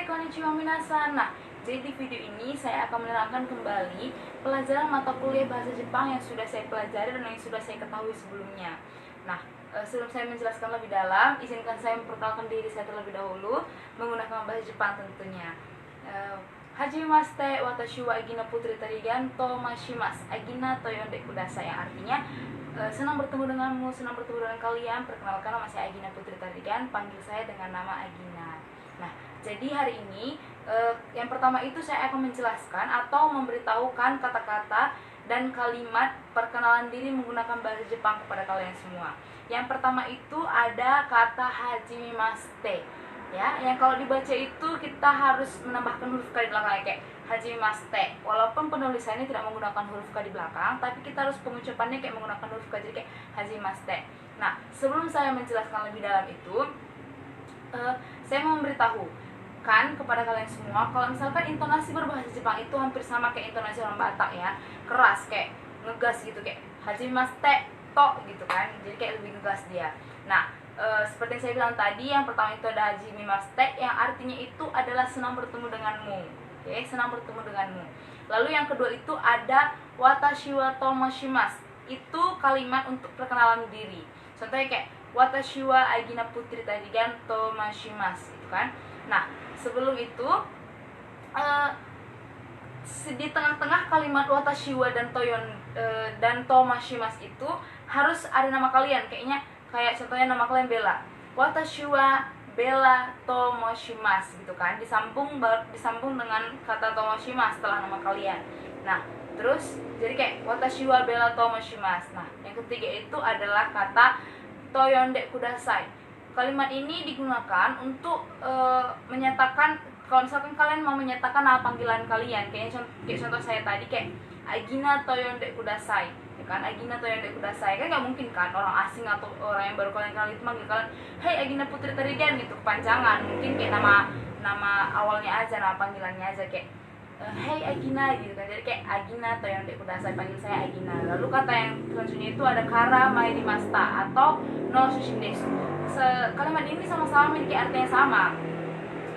Hai, konnichiwa minasan. Nah, jadi di video ini saya akan menerangkan kembali pelajaran mata kuliah bahasa Jepang yang sudah saya pelajari dan yang sudah saya ketahui sebelumnya. Nah, sebelum saya menjelaskan lebih dalam, izinkan saya memperkenalkan diri saya terlebih dahulu menggunakan bahasa Jepang tentunya. Hajimemashite, watashi wa Agina Putri Tarigan to mashimasu. Agina to yonde kudasai, yang artinya senang bertemu denganmu, senang bertemu dengan kalian. Perkenalkan, nama saya Agina Putri Tarigan, panggil saya dengan nama Agina. Nah, jadi hari ini yang pertama itu saya akan menjelaskan atau memberitahukan kata-kata dan kalimat perkenalan diri menggunakan bahasa Jepang kepada kalian semua. Yang pertama itu ada kata hajimemashite. Ya, yang kalau dibaca itu kita harus menambahkan huruf K di belakangnya kayak hajimemashite. Walaupun penulisannya tidak menggunakan huruf K di belakang, tapi kita harus pengucapannya kayak menggunakan huruf K, jadi kayak hajimemashite. Nah, sebelum saya menjelaskan lebih dalam itu, saya mau memberitahu kan kepada kalian semua kalau misalkan intonasi berbahasa Jepang itu hampir sama kayak intonasi orang Batak ya, keras kayak ngegas gitu kayak hajimemashite to gitu kan, jadi kayak lebih ngegas dia. Nah, seperti yang saya bilang tadi, yang pertama itu ada hajimemashite yang artinya itu adalah senang bertemu denganmu. Oke, senang bertemu denganmu. Lalu yang kedua itu ada watashi wa tomashimasu. Itu kalimat untuk perkenalan diri. Contohnya kayak watashi wa Agina Putri Tarigan tomashimasu itu kan. Nah, sebelum itu di tengah-tengah kalimat watashi wa dan tomashimasu itu harus ada nama kalian. Kayak contohnya nama kalian Bella. Watashi wa Bella tomashimasu gitu kan. Disambung dengan kata tomashimasu setelah nama kalian. Nah, terus jadi kayak watashi wa Bella tomashimasu. Nah, yang ketiga itu adalah kata toyonde kudasai. Kalimat ini digunakan untuk menyatakan kalau misalkan kalian mau menyatakan nama panggilan kalian. Kayak contoh saya tadi kayak Agina toyonde kudasai. Ya kan, Agina toyonde kudasai. Kan nggak mungkin kan orang asing atau orang yang baru kalian kenal itu manggil kalian, "Hey Agina Putri Tarigan" gitu, kepanjangan. Mungkin kayak nama awalnya aja, nama panggilannya aja kayak "Hey Agina" gitu kan. Jadi kayak Agina toyonde kudasai, panggil saya Agina. Lalu kata yang selanjutnya itu ada kara mairimashita atau no sushin desu. Kalimat ini sama-sama memiliki arti yang sama.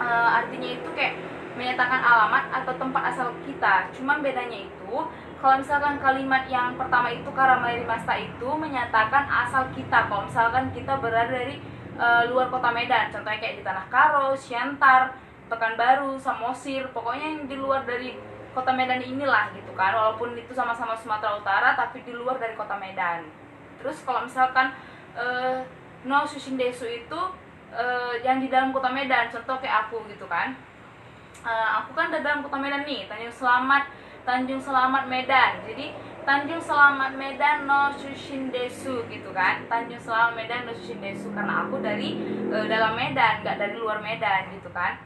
Artinya itu kayak menyatakan alamat atau tempat asal kita. Cuman bedanya itu kalau misalkan kalimat yang pertama itu kara mairimashita itu menyatakan asal kita. Kalau misalkan kita berada dari luar kota Medan, contohnya kayak di Tanah Karo, Siantar, Pekanbaru, Samosir, pokoknya yang di luar dari kota Medan inilah gitu kan. Walaupun itu sama-sama Sumatera Utara tapi di luar dari kota Medan. Terus kalau misalkan no sushin desu itu yang di dalam kota Medan, contoh kayak aku gitu kan. Aku kan di dalam kota Medan nih, Tanjung Selamat Medan. Jadi Tanjung Selamat Medan no sushin desu gitu kan. Tanjung Selamat Medan no sushin desu karena aku dari dalam Medan, nggak dari luar Medan gitu kan.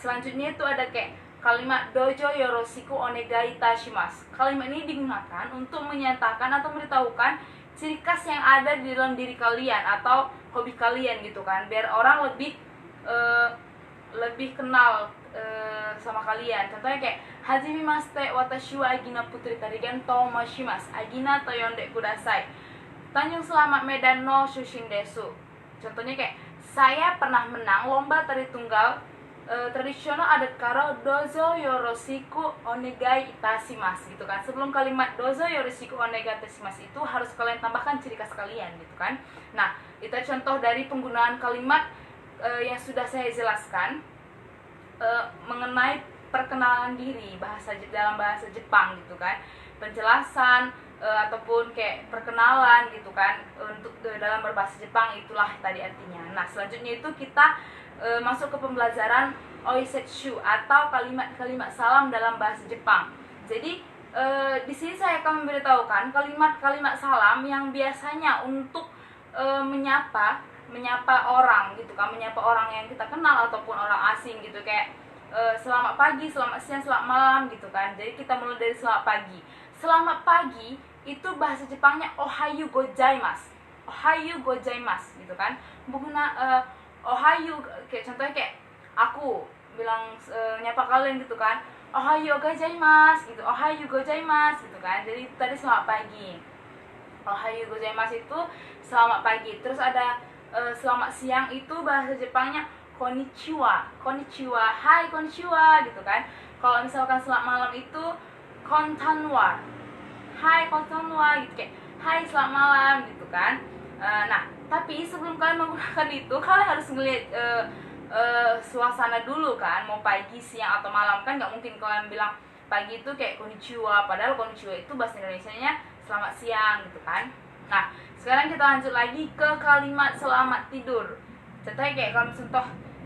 Selanjutnya itu ada kayak kalimat dojo yoroshiku onegai itashimasu. Kalimat ini digunakan untuk menyatakan atau memberitahukan ciri khas yang ada di dalam diri kalian atau hobi kalian gitu kan, biar orang lebih kenal sama kalian. Contohnya kayak hajimemashite watashi wa Agina Putri Tarigan tomashimasu. Agina toyonde kudasai. Tanjung Selamat Medan no sushin desu. Contohnya kayak saya pernah menang lomba tari tunggal tradisional adat Karo dozo yoroshiku onegai itashimasu gitu kan. Sebelum kalimat dozo yoroshiku onegai itashimasu itu harus kalian tambahkan ciri khas kalian gitu kan. Nah, itu contoh dari penggunaan kalimat yang sudah saya jelaskan mengenai perkenalan diri dalam bahasa Jepang gitu kan. Penjelasan ataupun kayak perkenalan gitu kan untuk dalam berbahasa Jepang, itulah tadi artinya. Nah, selanjutnya itu kita masuk ke pembelajaran oisetsu atau kalimat-kalimat salam dalam bahasa Jepang. Jadi di sini saya akan memberitahukan kalimat-kalimat salam yang biasanya untuk menyapa orang gitu kan, menyapa orang yang kita kenal ataupun orang asing gitu, kayak selamat pagi, selamat siang, selamat malam gitu kan. Jadi kita mulai dari selamat pagi. Selamat pagi itu bahasa Jepangnya ohayu gozaimasu. Ohayu gozaimasu gitu kan. Ohayu kayak contohnya kayak aku bilang nyapa kalian gitu kan, ohayo gozaimasu gitu, ohayo gozaimasu gitu kan. Jadi tadi selamat pagi, ohayo gozaimasu itu selamat pagi. Terus ada selamat siang itu bahasa Jepangnya konnichiwa. Konnichiwa, hai konnichiwa gitu kan. Kalau misalkan selamat malam itu kontanwa, hai kontanwa gitu, kayak hai selamat malam gitu kan. Nah, tapi sebelum kalian menggunakan itu, kalian harus ngeliat suasana dulu kan, mau pagi, siang, atau malam. Kan nggak mungkin kalian bilang pagi itu kayak konnichiwa, padahal konnichiwa itu bahasa Indonesianya selamat siang gitu kan. Nah, sekarang kita lanjut lagi ke kalimat selamat tidur. Contohnya kayak kalau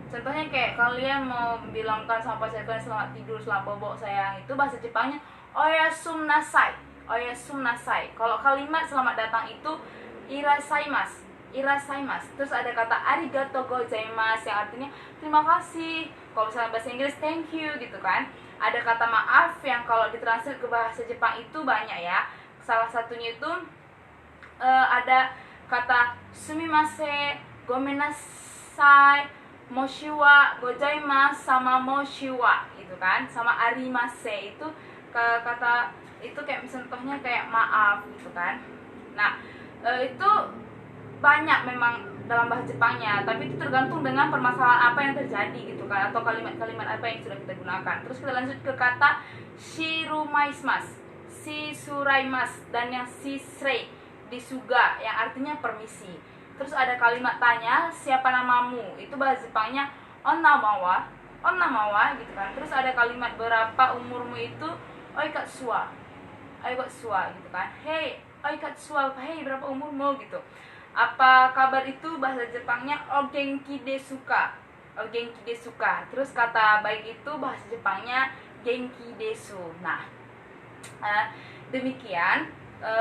contohnya kayak kalian mau bilangkan sama pacar kalian selamat tidur, selamat bobo sayang, itu bahasa Jepangnya oyasum nasai. Oyasum nasai. Kalau kalimat selamat datang itu irasaimasu. Irasaimasu. Terus ada kata arigatou gozaimasu yang artinya terima kasih. Kalau misalnya bahasa Inggris thank you gitu kan. Ada kata maaf yang kalau ditranslate ke bahasa Jepang itu banyak ya. Salah satunya itu ada kata sumimasen, gomenasai, moshiwa gozaimasu, sama moshiwa gitu kan, sama arimase. Itu kata itu kayak contohnya kayak maaf gitu kan. Nah, itu banyak memang dalam bahasa Jepangnya, tapi itu tergantung dengan permasalahan apa yang terjadi gitu kan, atau kalimat-kalimat apa yang sudah kita gunakan. Terus kita lanjut ke kata shirumaismasu, shisuraimasu, dan yang shisrei, disuga, yang artinya permisi. Terus ada kalimat tanya, siapa namamu? Itu bahasa Jepangnya onnamawa, onnamawa gitu kan. Terus ada kalimat berapa umurmu? Itu oikatsua, oikatsua gitu kan. Hey, oikatsua, hey berapa umurmu gitu. Apa kabar itu bahasa Jepangnya ogenki desu ka, ogenki desu ka. Terus kata baik itu bahasa Jepangnya genki desu. Nah, demikian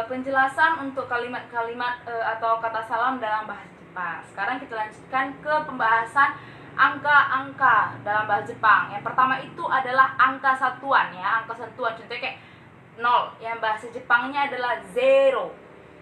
penjelasan untuk kalimat-kalimat atau kata salam dalam bahasa Jepang. Sekarang kita lanjutkan ke pembahasan angka-angka dalam bahasa Jepang. Yang pertama itu adalah angka satuan ya, angka satuan. Contohnya kayak 0, yang bahasa Jepangnya adalah zero.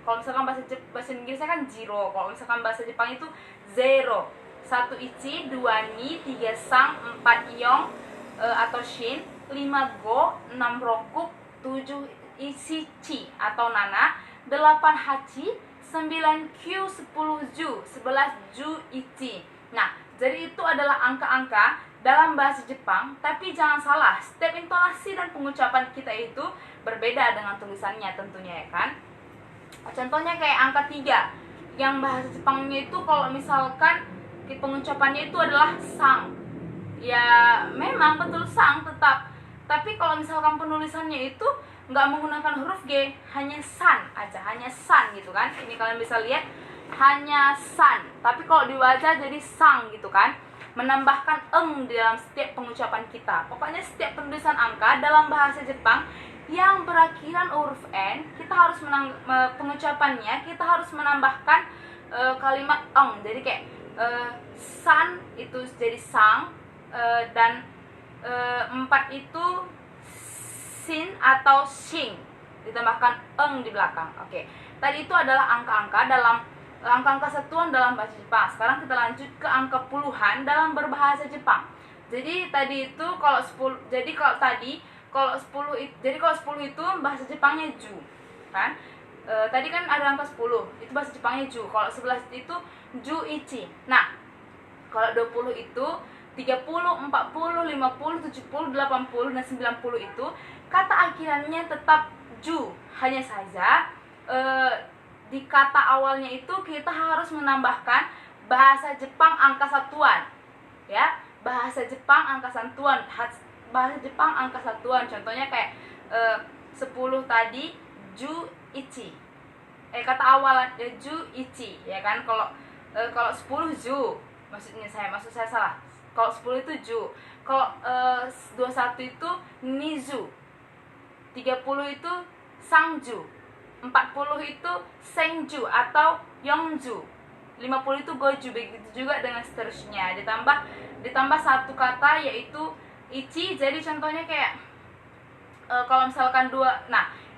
Kalau misalkan bahasa Inggrisnya kan zero. Kalau misalkan bahasa Jepang itu zero. 1 ichi, 2 ni, 3 sang, 4 yong atau shin, 5 go, 6 roku, 7 Ishichi atau nana, 8 hachi, 9 Q, 10 ju, 11 ju ichi. Nah, jadi itu adalah angka-angka dalam bahasa Jepang, tapi jangan salah, setiap intonasi dan pengucapan kita itu berbeda dengan tulisannya tentunya ya kan. Contohnya kayak angka 3, yang bahasa Jepangnya itu kalau misalkan pengucapannya itu adalah sang. Ya, memang betul sang tetap. Tapi kalau misalkan penulisannya itu nggak menggunakan huruf G, hanya san aja, hanya san gitu kan. Ini kalian bisa lihat, hanya san. Tapi kalau dibaca jadi sang gitu kan, menambahkan eng di dalam setiap pengucapan kita. Pokoknya setiap penulisan angka dalam bahasa Jepang yang berakhiran huruf N, kita harus pengucapannya kita harus menambahkan kalimat eng. Jadi kayak san itu jadi sang, dan 4 itu sin atau shing, ditambahkan eng di belakang. Oke. Tadi itu adalah angka-angka dalam angka-angka satuan dalam bahasa Jepang. Sekarang kita lanjut ke angka puluhan dalam berbahasa Jepang. Jadi tadi itu kalau 10, jadi kalau 10 itu bahasa Jepangnya ju, kan? Tadi kan ada angka 10, itu bahasa Jepangnya ju. Kalau 11 itu ju ichi. Nah, kalau 20 itu 30, 40, 50, 70, 80, dan 90 itu kata akhirannya tetap ju. Hanya saja di kata awalnya itu kita harus menambahkan bahasa Jepang angka satuan. Ya, bahasa Jepang angka satuan. Bahasa Jepang angka satuan. Contohnya kayak 10 tadi ju ichi. Kata awal ju ichi ya kan. Kalau 10 ju, maksud saya salah. Kalau 10 itu ju. Kalau 21 itu nizu. 30 itu sangju. 40 itu senju atau yongju. 50 itu goju. Begitu juga dengan seterusnya. Ditambah satu kata yaitu ichi. Jadi contohnya kayak kalau misalkan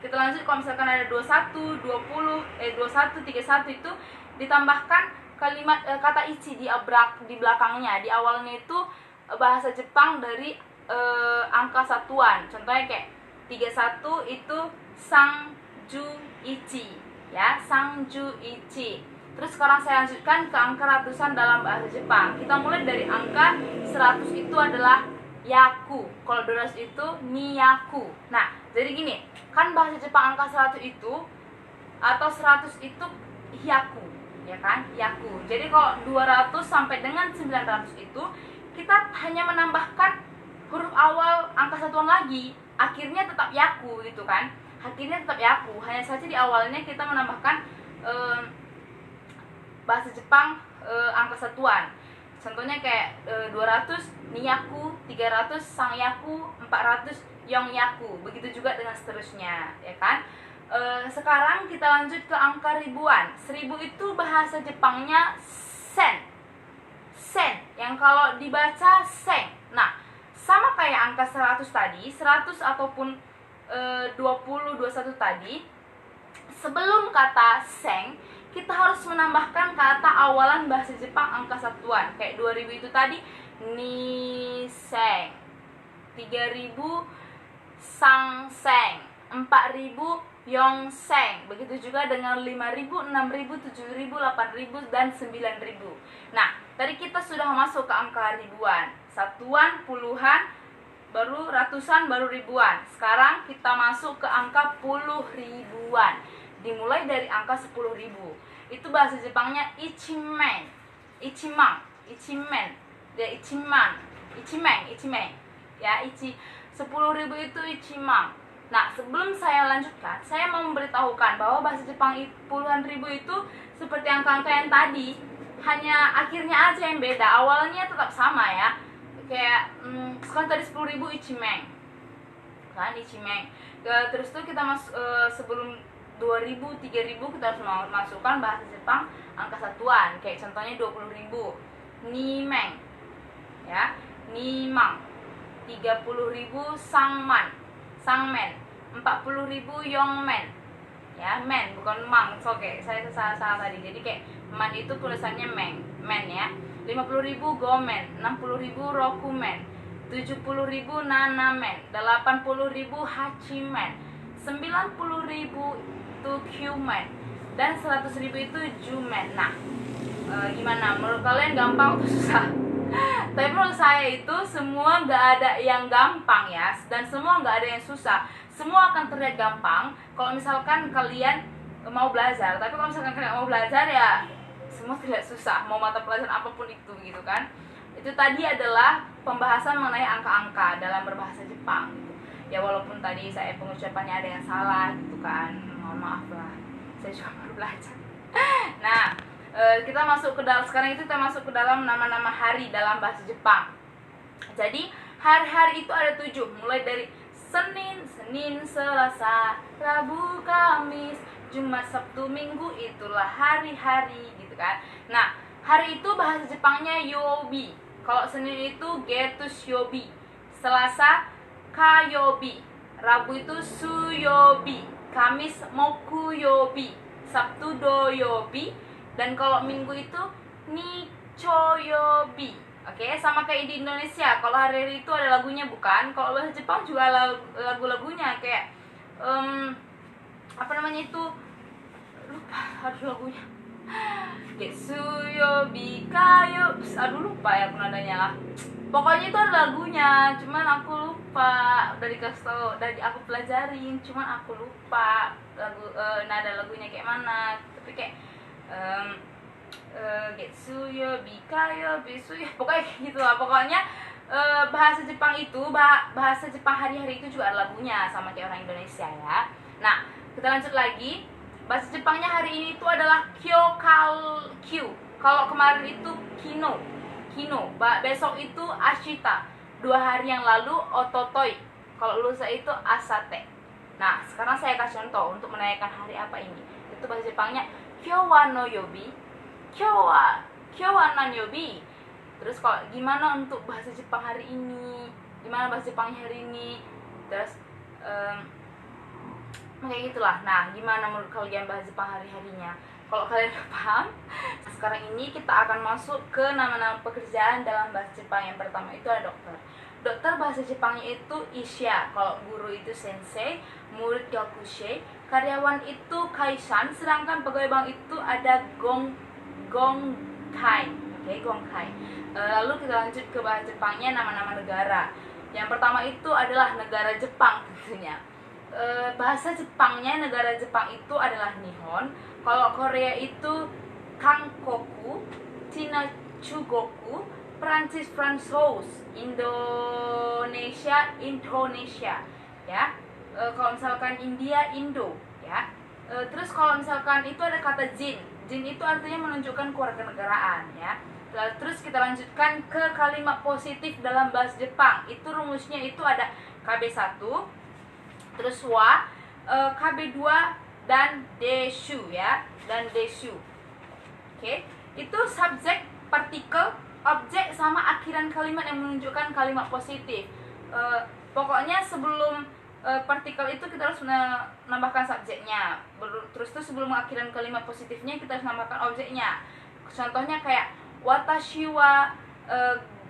kita lanjut. Kalau misalkan ada 21, 20, 21, 31 itu ditambahkan kalimat kata ichi di belakangnya. Di awalnya itu bahasa Jepang dari angka satuan. Contohnya kayak 31 itu sangju ichi ya, sangju ichi. Terus sekarang saya lanjutkan ke angka ratusan dalam bahasa Jepang. Kita mulai dari angka 100 itu adalah yaku. Kalau 200 itu niyaku. Nah, jadi gini, kan bahasa Jepang angka 100 itu atau 100 itu hyaku, ya kan? Yaku. Jadi kalau 200 sampai dengan 900 itu kita hanya menambahkan huruf awal angka satuan lagi, akhirnya tetap yaku gitu kan? Akhirnya tetap yaku. Hanya saja di awalnya kita menambahkan bahasa Jepang angka satuan. Contohnya kayak 200 niyaku, 300 sangyaku, 400 yongyaku. Begitu juga dengan seterusnya, ya kan? Sekarang kita lanjut ke angka ribuan. 1000 itu bahasa Jepangnya sen. Sen, yang kalau dibaca seng. Nah, sama kayak angka 100 tadi, 100 ataupun 20, 21 tadi, sebelum kata seng, kita harus menambahkan kata awalan bahasa Jepang angka satuan. Kayak 2000 itu tadi niseng, 3000 sangseng, 4000 yongseng. Begitu juga dengan 5000, 6000, 7000, 8000 dan 9000. Nah, tadi kita sudah masuk ke angka ribuan. Satuan, puluhan, baru ratusan, baru ribuan. Sekarang kita masuk ke angka puluh ribuan. Dimulai dari angka 10.000. Itu bahasa Jepangnya ichimen, ichimang, ichimen, ya ichiman, ichimeng, ya 10.000 itu ichimang. Nah, sebelum saya lanjutkan, saya mau memberitahukan bahwa bahasa Jepang puluhan ribu itu seperti angka-angka yang tadi, hanya akhirnya aja yang beda. Awalnya tetap sama ya. Kayak sekarang tadi 10.000 ichimeng. Kan ichimeng. Terus tuh kita sebelum 2000, 3000 kita harus masukkan bahasa Jepang angka satuan. Kayak contohnya 20.000 nimeng, ya, nimang. 30.000 sangman, sangmen. 40.000 yongmen, ya, men bukan mang. Oke, saya salah tadi. Jadi kayak man itu tulisannya men ya. 50.000 gomen, 60.000 rokumen, 70.000 nanamen, 80.000 hachimen, 90.000 itu Qmen, dan 100.000 itu Jumen. Nah, gimana? Menurut kalian gampang atau susah? Tapi menurut saya itu semua nggak ada yang gampang ya, dan semua nggak ada yang susah. Semua akan terlihat gampang kalau misalkan kalian mau belajar. Tapi kalau misalkan kalian mau belajar ya semua terlihat susah. Mau mata pelajaran apapun itu gitu kan. Itu tadi adalah pembahasan mengenai angka-angka dalam berbahasa Jepang gitu. Ya walaupun tadi saya pengucapannya ada yang salah gitu kan, mohon maaf lah, saya juga baru belajar. Nah, kita masuk ke dalam, sekarang itu kita masuk ke dalam nama-nama hari dalam bahasa Jepang. Jadi hari-hari itu ada 7, mulai dari Senin, Selasa, Rabu, Kamis, Jumat, Sabtu, Minggu, itulah hari-hari gitu kan. Nah, hari itu bahasa Jepangnya yobi. Kalau Senin itu getus yobi, Selasa kayobi, Rabu itu suyobi, Kamis mokuyobi, Sabtu doyobi, dan kalau Minggu itu nichoyobi. Oke, sama kayak di Indonesia. Kalau hari-hari itu ada lagunya bukan? Kalau bahasa Jepang juga lagu-lagunya kayak apa namanya itu? Lupa harus lagunya. Getsuyobi kayo, aduh lupa ya nadanya lah. Pokoknya itu ada lagunya, cuman aku lupa. Dari aku pelajarin, cuman aku lupa nada lagunya kayak mana. Tapi kayak Getsuyobi kayo bisuyo, pokoknya gitu lah. Pokoknya bahasa Jepang itu bahasa Jepang hari-hari itu juga ada lagunya sama kayak orang Indonesia ya. Nah, kita lanjut lagi. Bahasa Jepangnya hari ini itu adalah kyo. Kalau kemarin itu kino. Besok itu ashita. 2 hari yang lalu ototoi. Kalau lusa itu asate. Nah, sekarang saya kasih contoh untuk menanyakan hari apa ini. Itu bahasa Jepangnya kyo wa no yobi. Kyo wa nan yobi. Terus kalau gimana untuk bahasa Jepang hari ini? Gimana bahasa Jepangnya hari ini? Terus kayak gitulah. Nah, gimana menurut kalian bahasa Jepang hari-harinya? Kalau kalian udah paham, sekarang ini kita akan masuk ke nama-nama pekerjaan dalam bahasa Jepang. Yang pertama itu ada dokter. Dokter bahasa Jepangnya itu isha. Kalau guru itu sensei, murid gakushei, karyawan itu kaisan, sedangkan pegawai bank itu ada Gonkai. Oke, Gonkai. Lalu kita lanjut ke bahasa Jepangnya, nama-nama negara. Yang pertama itu adalah negara Jepang tentunya. Bahasa Jepangnya negara Jepang itu adalah Nihon. Kalau Korea itu Kangkoku, Cina Chugoku, Prancis Fransos, Indonesia Indonesia, ya. Kalau misalkan India Indo, ya. Terus kalau misalkan itu ada kata Jin. Jin itu artinya menunjukkan kewarganegaraan, ya. Terus kita lanjutkan ke kalimat positif dalam bahasa Jepang. Itu rumusnya itu ada KB1, terus wa, KB2 dan deshu, ya, dan deshu. Oke, itu subjek, partikel, objek sama akhiran kalimat yang menunjukkan kalimat positif. Pokoknya sebelum partikel itu kita harus menambahkan subjeknya. Terus tuh sebelum akhiran kalimat positifnya kita harus menambahkan objeknya. Contohnya kayak watashi wa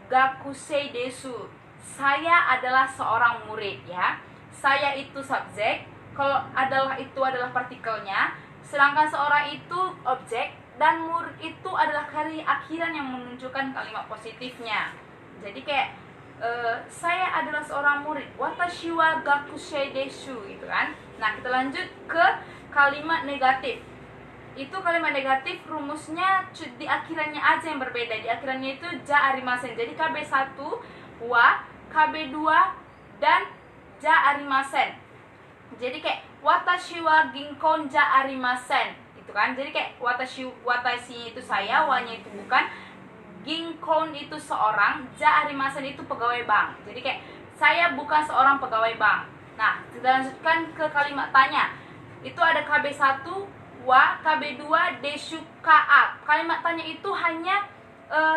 gakusei desu. Saya adalah seorang murid, ya. Saya itu subjek, kalau adalah itu adalah partikelnya, sedangkan seorang itu objek, dan murid itu adalah akhiran yang menunjukkan kalimat positifnya. Jadi kayak saya adalah seorang murid, watashi wa gakusei desu, gitu kan. Nah, kita lanjut ke kalimat negatif. Itu kalimat negatif rumusnya di akhirannya aja yang berbeda. Di akhirannya itu ja arimasen. Jadi KB1 wa, KB2 dan ja arimasen. Jadi kayak watashi wa ginkon ja arimasen, gitu kan. Jadi kayak watashi itu saya, wa-nya itu bukan, ginkon itu seorang, ja arimasen itu pegawai bank. Jadi kayak saya bukan seorang pegawai bank. Nah, kita lanjutkan ke kalimat tanya. Itu ada KB1 wa, KB2 deshu ka. Kalimat tanya itu hanya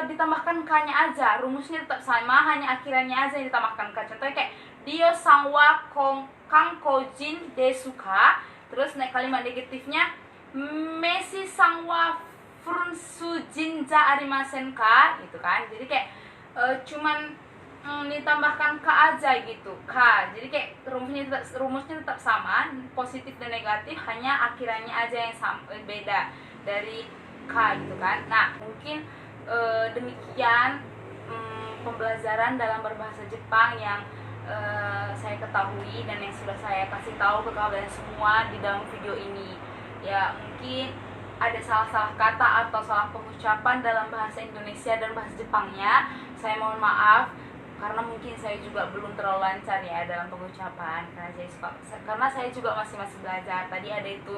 ditambahkan k-nya aja, rumusnya tetap sama, hanya akhirannya aja yang ditambahkan k. Contohnya kayak dio sang wa kankojin desu ka. Terus naik kalimat negatifnya mesi sang wa funsujin ja arimasen ka, gitu kan. Jadi kayak cuman ditambahkan k aja gitu, k. Jadi kayak rumusnya tetap sama, positif dan negatif, hanya akhirannya aja yang beda dari k, gitu kan. Nah, mungkin demikian pembelajaran dalam berbahasa Jepang yang saya ketahui dan yang sudah saya kasih tahu ke kalian semua di dalam video ini. Ya, mungkin ada salah-salah kata atau salah pengucapan dalam bahasa Indonesia dan bahasa Jepangnya. Saya mohon maaf karena mungkin saya juga belum terlalu lancar ya dalam pengucapan, karena saya juga masih belajar. Tadi ada itu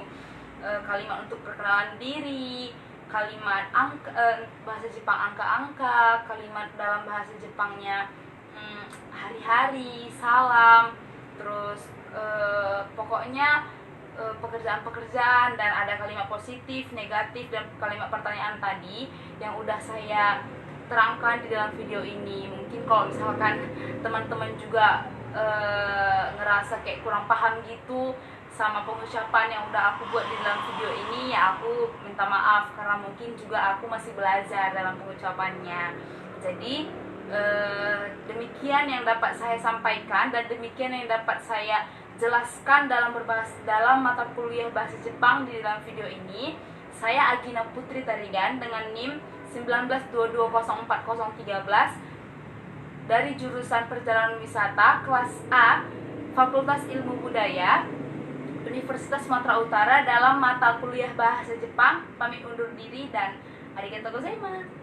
kalimat untuk perkenalan diri, kalimat bahasa Jepang angka-angka, kalimat dalam bahasa Jepangnya hari-hari, salam, terus pokoknya pekerjaan-pekerjaan, dan ada kalimat positif, negatif, dan kalimat pertanyaan tadi yang udah saya terangkan di dalam video ini. Mungkin kalau misalkan teman-teman juga ngerasa kayak kurang paham gitu sama pengucapan yang udah aku buat di dalam video ini, ya aku minta maaf karena mungkin juga aku masih belajar dalam pengucapannya. Jadi demikian yang dapat saya sampaikan dan demikian yang dapat saya jelaskan dalam mata kuliah bahasa Jepang di dalam video ini. Saya Agina Putri Tarigan dengan NIM 1922040013 dari jurusan Perjalanan Wisata kelas A, Fakultas Ilmu Budaya, Universitas Sumatera Utara, dalam mata kuliah bahasa Jepang. Pamit undur diri dan arigatou gozaimasu.